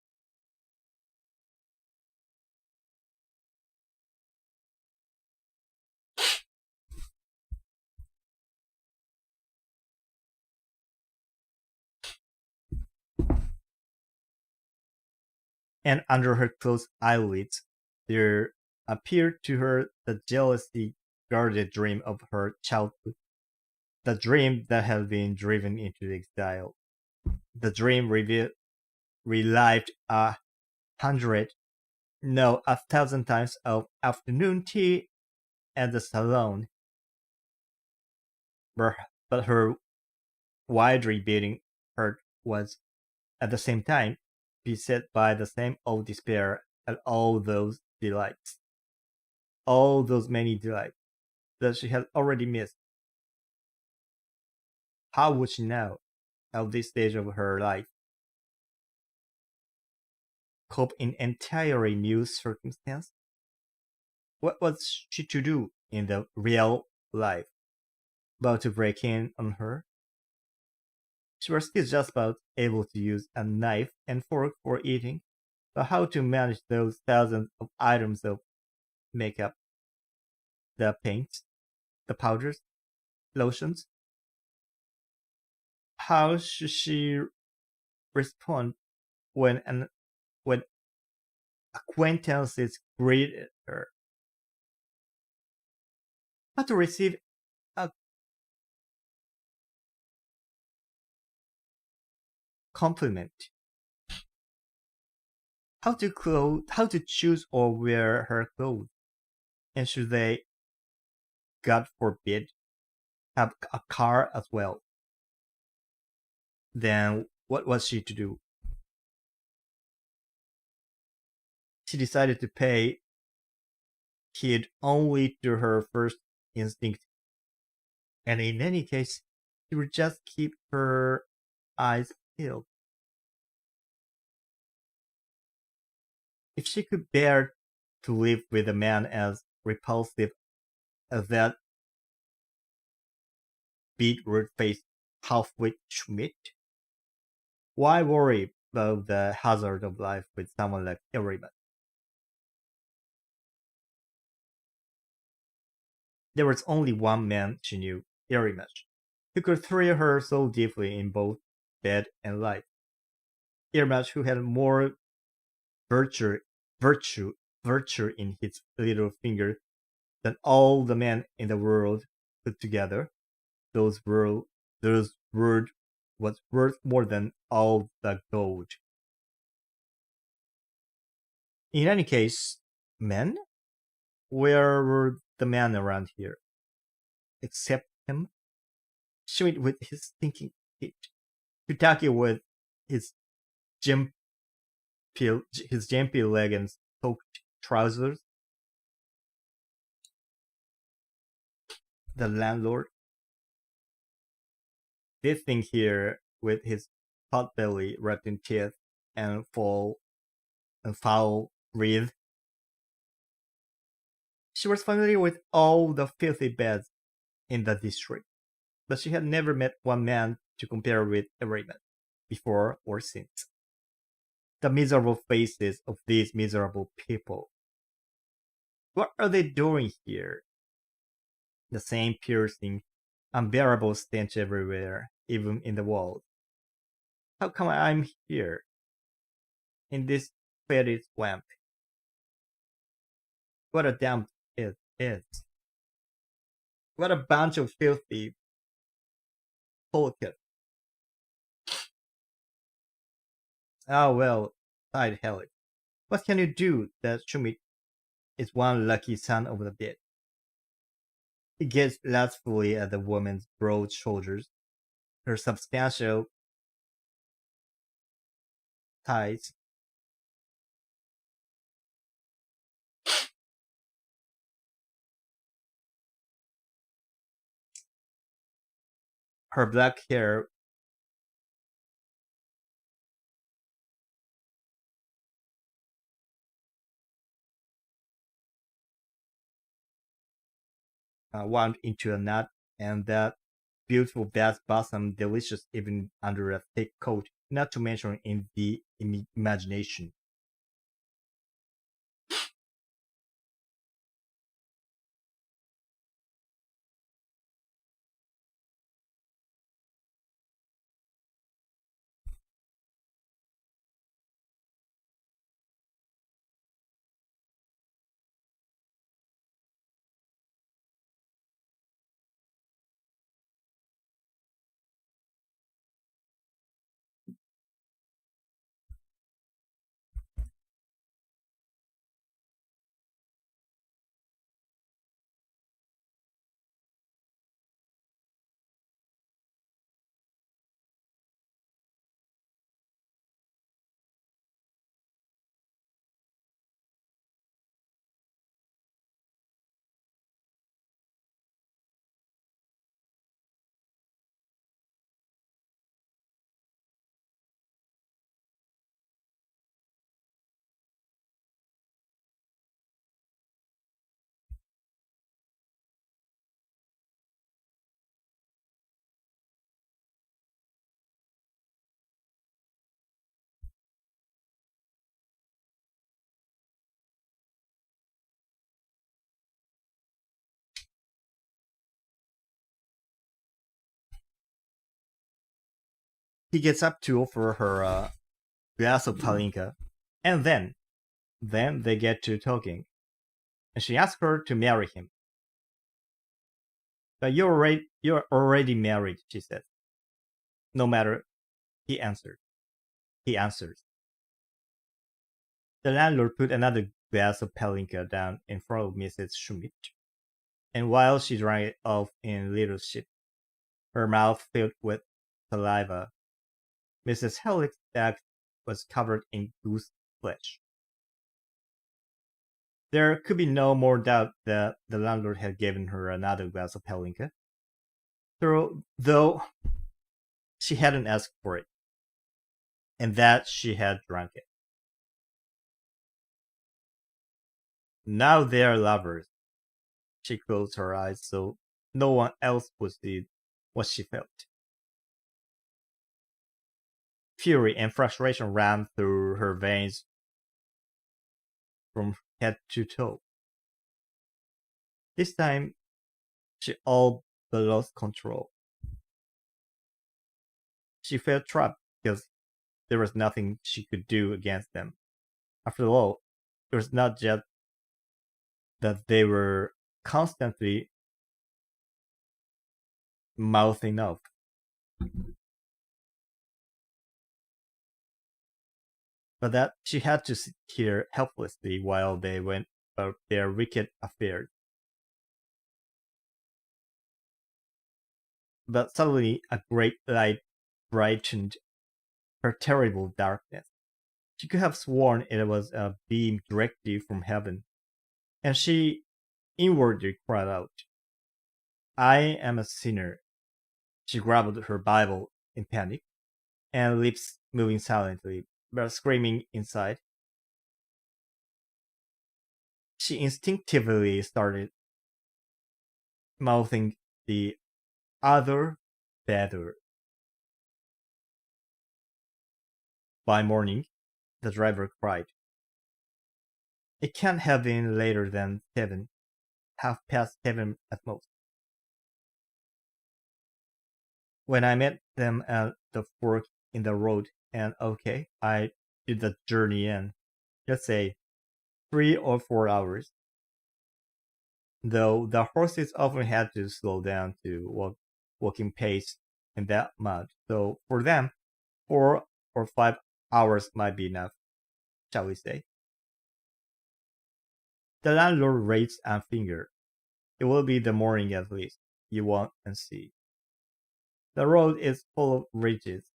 [SPEAKER 1] And under her closed eyelids there appeared to her the jealously guarded dream of her childhood, the dream that had been driven into exile. The dream relived 100, no, 1,000 times of afternoon tea at the salon, but her widely beating heart was at the same time beset by the same old despair at all those delights, all those many delights that she had already missed. How would she now, at this stage of her life, cope in entirely new circumstance? What was she to do in the real life? About to break in on her? She was still just about able to use a knife and fork for eating, but how to manage those thousands of items of makeup, the paints, the powders, lotions? How should she respond when acquaintances greeted her? How to receive a compliment? How to choose or wear her clothes? And should they, God forbid, have a car as well? Then what was she to do? She decided to pay heed only to her first instinct, and in any case, she would just keep her eyes peeled. If she could bear to live with a man as repulsive as that beetroot-faced half-wit Schmidt, why worry about the hazard of life with someone like Everyman? There was only one man she knew, Irimash, who could thrill her so deeply in both bed and life. Irimash, who had more virtue, virtue, virtue in his little finger than all the men in the world put together. Those word was worth more than all the gold. In any case, men? Where were the men around here? Except him? Schmidt with his stinking feet. Futaki with his gym his jumpy leg and soaked trousers. The landlord. This thing here with his pot belly wrapped in teeth and foul wreath. She was familiar with all the filthy beds in the district, but she had never met one man to compare with Raymond, before or since. The miserable faces of these miserable people. What are they doing here? The same piercing, unbearable stench everywhere, even in the walls. How come I'm here? In this fetid swamp? What a damp it is. What a bunch of filthy polecats. Ah well, sighed Helix. What can you do that Schmidt is one lucky son of the dead? He gazed lustfully at the woman's broad shoulders, her substantial thighs, her black hair wound into a knot, and that beautiful vast bosom delicious even under a thick coat, not to mention in the imagination. He gets up to offer her a glass of palinka, and then they get to talking, and she asks her to marry him. But you're already married, she says. No matter, he answered. He answers. The landlord put another glass of palinka down in front of Mrs. Schmidt, and while she drank it off in little sips, her mouth filled with saliva, Mrs. Helix's back was covered in goose flesh. There could be no more doubt that the landlord had given her another glass of palinka, though she hadn't asked for it, and that she had drunk it. Now they're lovers. She closed her eyes so no one else would see what she felt. Fury and frustration ran through her veins from head to toe. This time, she all but lost control. She felt trapped because there was nothing she could do against them. After all, it was not just that they were constantly mouthing off, but that she had to sit here helplessly while they went about their wicked affairs. But suddenly a great light brightened her terrible darkness. She could have sworn it was a beam directly from heaven, and she inwardly cried out, I am a sinner. She grabbed her Bible in panic, and lips moving silently, but screaming inside. She instinctively started mouthing the other better. By morning, the driver cried. It can't have been later than 7, 7:30 at most. When I met them at the fork in the road, and okay, I did the journey in, let's say, 3 or 4 hours. Though the horses often had to slow down to walking pace in that mud, so for them, 4 or 5 hours might be enough, shall we say. The landlord raised a finger. It will be the morning at least, you won't and see. The road is full of ridges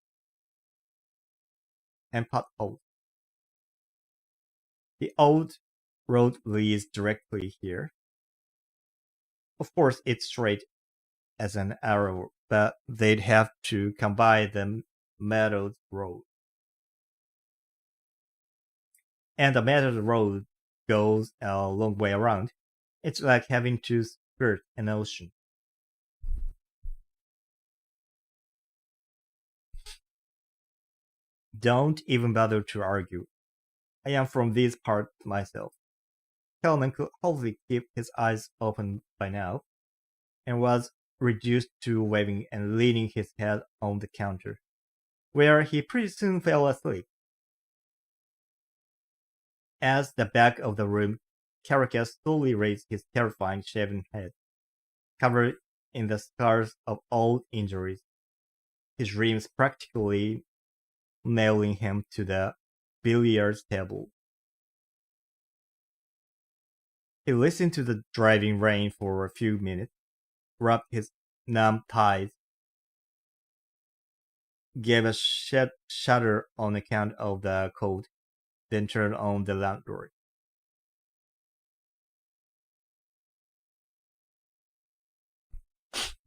[SPEAKER 1] and potholes. The old road leads directly here. Of course, it's straight as an arrow, but they'd have to come by the meadow road. And the meadow road goes a long way around. It's like having to skirt an ocean. Don't even bother to argue. I am from these parts myself. Kelman could hardly keep his eyes open by now, and was reduced to waving and leaning his head on the counter, where he pretty soon fell asleep. As the back of the room, Caracas slowly raised his terrifying shaven head, covered in the scars of old injuries, his dreams practically nailing him to the billiards table. He listened to the driving rain for a few minutes, rubbed his numb thighs, gave a shudder on account of the cold, then turned on the landlord.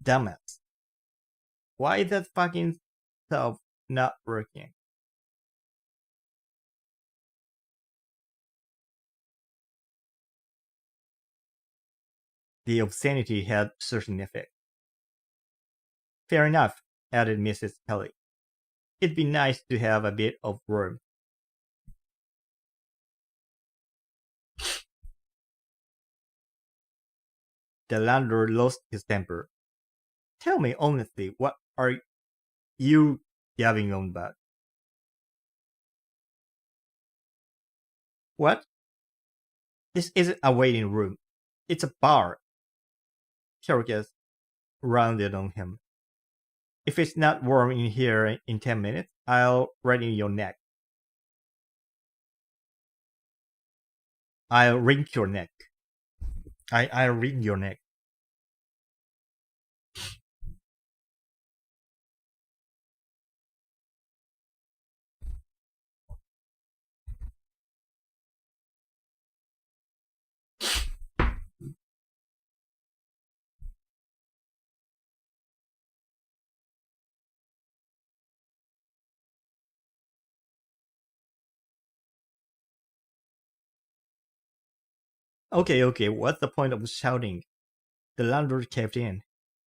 [SPEAKER 1] Dumbass. Why is that fucking stuff not working? The obscenity had certain effect. Fair enough, added Mrs. Kelly. It'd be nice to have a bit of warmth. The landlord lost his temper. Tell me honestly, what are you yapping on about? What? This isn't a waiting room. It's a bar. Caracas rounded on him. If it's not warm in here in 10 minutes, I'll wring your neck. I'll wring your neck. I'll wring your neck. Okay, what's the point of shouting? The landlord caved in,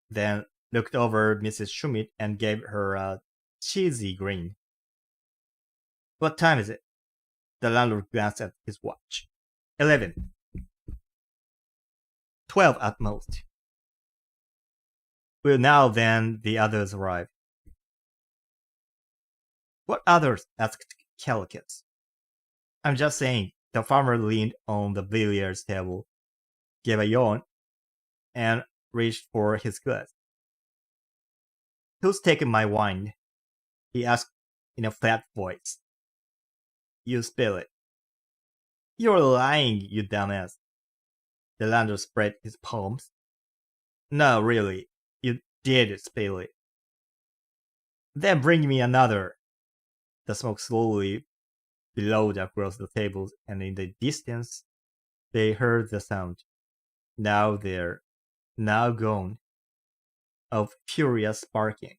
[SPEAKER 1] then looked over Mrs. Schmidt and gave her a cheesy grin. What time is it? The landlord glanced at his watch. 11. 12 at most. Well, now then the others arrive. What others? Asked Caracas. I'm just saying. The farmer leaned on the billiards table, gave a yawn, and reached for his glass. Who's taking my wine? He asked in a flat voice. You spill it. You're lying, you dumbass. The landlord spread his palms. No, really, you did spill it. Then bring me another. The smoke slowly billowed across the tables, and in the distance they heard the sound, now there, now gone, of furious barking.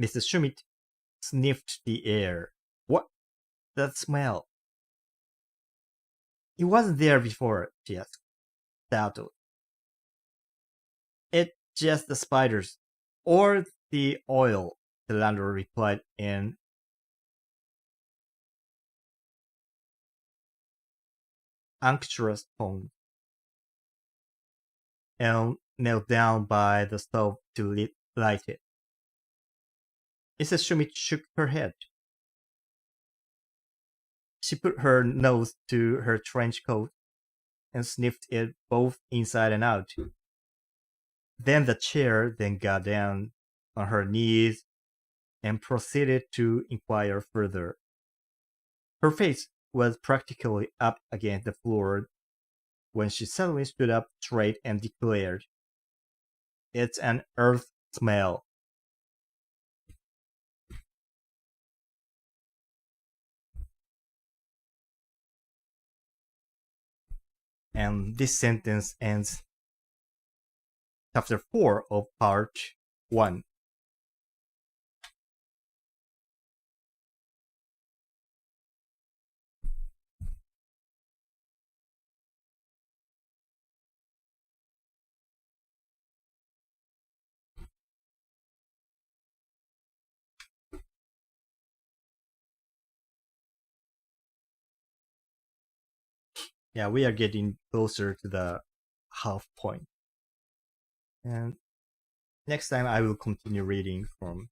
[SPEAKER 1] Mrs. Schmidt sniffed the air. What? That smell? It wasn't there before, she asked, startled. It's just the spiders. Or the oil, the landlord replied in unctuous tone, and knelt down by the stove to light it. Mrs. Schmidt shook her head. She put her nose to her trench coat and sniffed it both inside and out. Then got down on her knees and proceeded to inquire further. Her face was practically up against the floor when she suddenly stood up straight and declared, "It's an earth smell." And this sentence ends chapter 4 of part 1. Yeah, we are getting closer to the half point. And next time I will continue reading from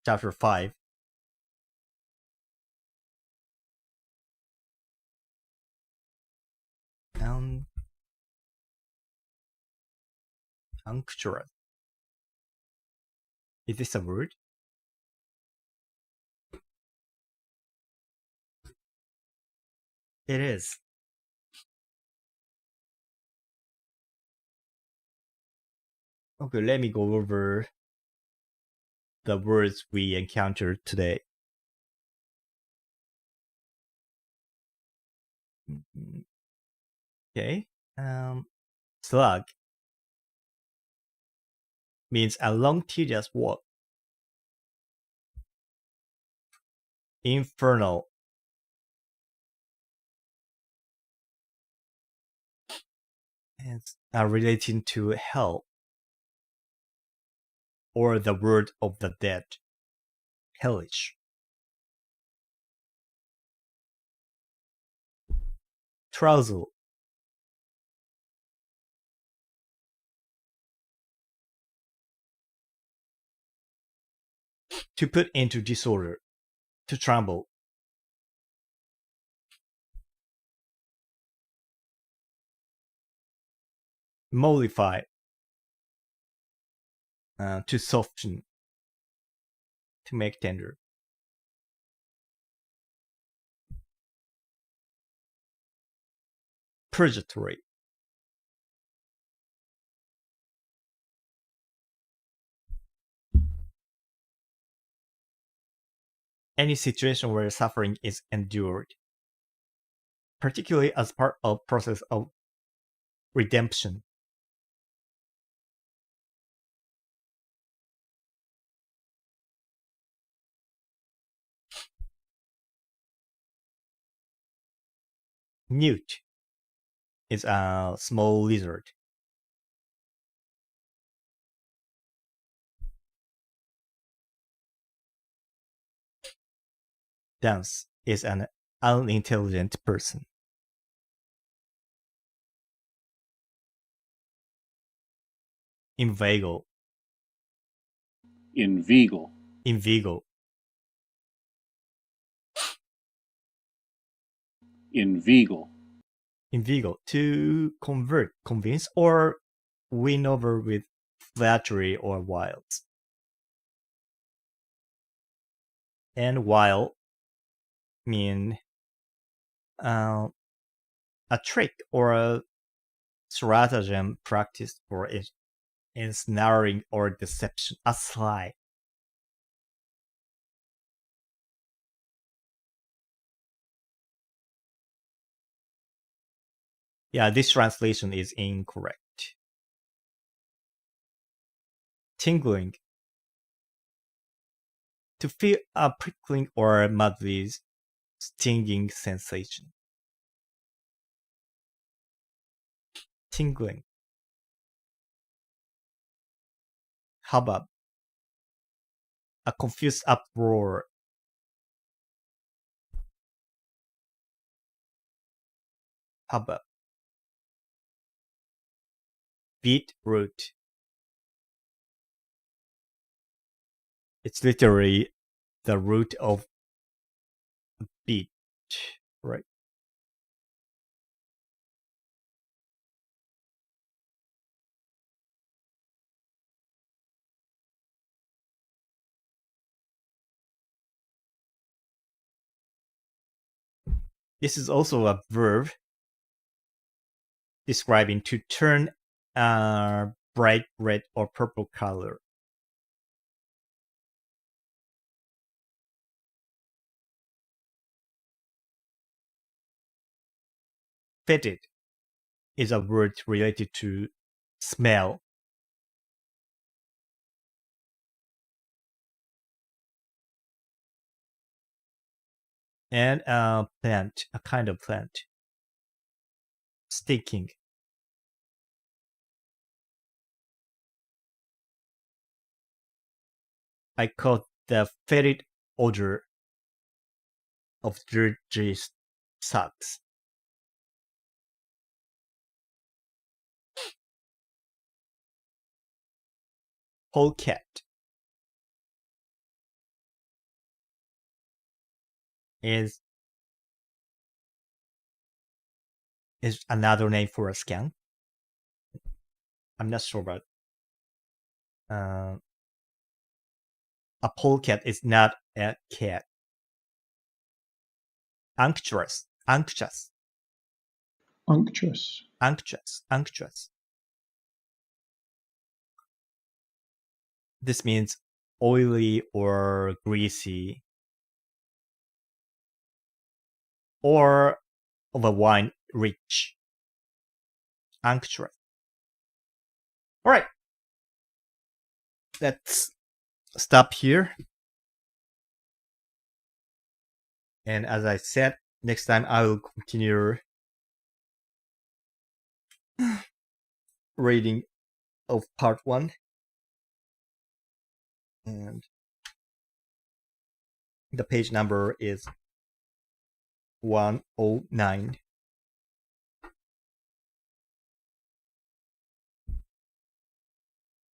[SPEAKER 1] chapter 5. Unctuous. Is this a word? It is. Okay, let me go over the words we encountered today. Okay. Slug means a long, tedious walk. Infernal is relating to hell or the word of the dead. Hellish. Trouser. To put into disorder. To tremble. Mollify. To soften. To make tender. Purgatory. Any situation where suffering is endured, particularly as part of process of redemption. Newt is a small lizard. Dunce is an unintelligent person. Inveigle.
[SPEAKER 2] Inveigle.
[SPEAKER 1] Inveigle.
[SPEAKER 2] Inveigle.
[SPEAKER 1] Inveigle. To convert, convince, or win over with flattery or wiles. And wile mean a trick or a stratagem practiced for ensnaring or deception, a sly. Yeah, this translation is incorrect. Tingling. To feel a prickling or mildly stinging sensation. tingling, hubbub, a confused uproar, hubbub, beetroot. It's literally the root of beet, right? This is also a verb describing to turn a bright red or purple color. Fetid is a word related to smell. And a plant, a kind of plant. Stinking. I caught the fetid odor of dirty socks. Polecat is another name for a skunk. I'm not sure about a polecat is not a cat. Unctuous.
[SPEAKER 3] Unctuous.
[SPEAKER 1] This means oily or greasy, or of a wine rich. Unctuous. All right. Let's stop here. And as I said, next time I will continue reading of part 1. And the page number is 109.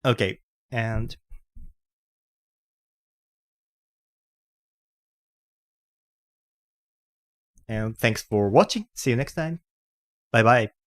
[SPEAKER 1] Okay, and thanks for watching. See you next time. Bye bye.